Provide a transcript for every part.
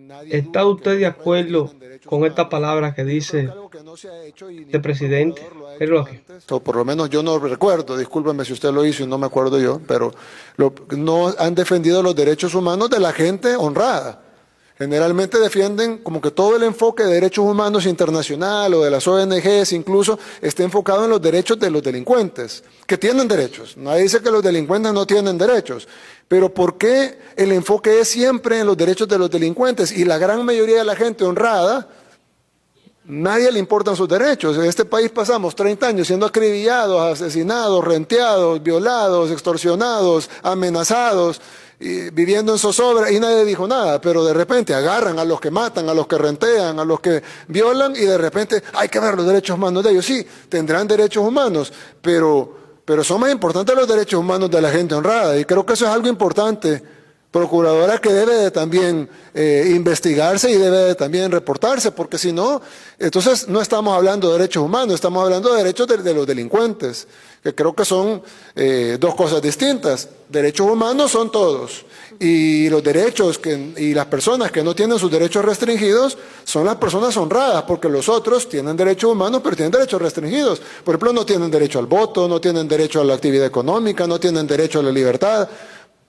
nadie ¿Está duda que usted los de honrados acuerdo tienen derechos con esta humanos. palabra que Yo creo que dice algo que no se ha hecho y el ningún presidente? procurador lo ha Míralo hecho aquí. antes, o por lo menos yo no recuerdo, discúlpeme si usted lo hizo y no me acuerdo yo, pero no han defendido los derechos humanos de la gente honrada. Generalmente defienden como que todo el enfoque de derechos humanos internacional o de las ONGs incluso esté enfocado en los derechos de los delincuentes, que tienen derechos. Nadie dice que los delincuentes no tienen derechos, pero ¿por qué el enfoque es siempre en los derechos de los delincuentes? Y la gran mayoría de la gente honrada, nadie le importan sus derechos. En este país pasamos 30 años siendo acribillados, asesinados, renteados, violados, extorsionados, amenazados, y viviendo en zozobra y nadie dijo nada, pero de repente agarran a los que matan, a los que rentean, a los que violan y de repente hay que ver los derechos humanos de ellos. Sí, tendrán derechos humanos, pero son más importantes los derechos humanos de la gente honrada y creo que eso es algo importante, procuradora, que debe de también investigarse y debe de también reportarse, porque si no, entonces no estamos hablando de derechos humanos, estamos hablando de derechos de los delincuentes, que creo que son dos cosas distintas. Derechos humanos son todos, y los derechos y las personas que no tienen sus derechos restringidos son las personas honradas, porque los otros tienen derechos humanos, pero tienen derechos restringidos. Por ejemplo, no tienen derecho al voto, no tienen derecho a la actividad económica, no tienen derecho a la libertad.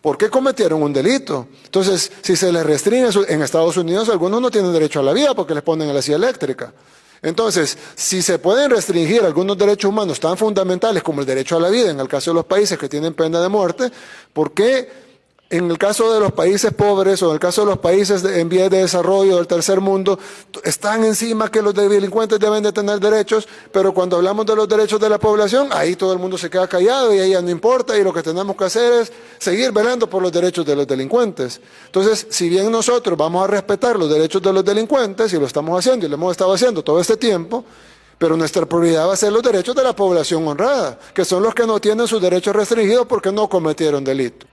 ¿Por qué cometieron un delito? Entonces, si se les restringe, en Estados Unidos algunos no tienen derecho a la vida porque les ponen a la silla eléctrica. Entonces, si se pueden restringir algunos derechos humanos tan fundamentales como el derecho a la vida, en el caso de los países que tienen pena de muerte, ¿por qué en el caso de los países pobres o en el caso de los países en vías de desarrollo del tercer mundo, están encima que los delincuentes deben de tener derechos, pero cuando hablamos de los derechos de la población, ahí todo el mundo se queda callado y ahí ya no importa y lo que tenemos que hacer es seguir velando por los derechos de los delincuentes? Entonces, si bien nosotros vamos a respetar los derechos de los delincuentes y lo estamos haciendo y lo hemos estado haciendo todo este tiempo, pero nuestra prioridad va a ser los derechos de la población honrada, que son los que no tienen sus derechos restringidos porque no cometieron delito.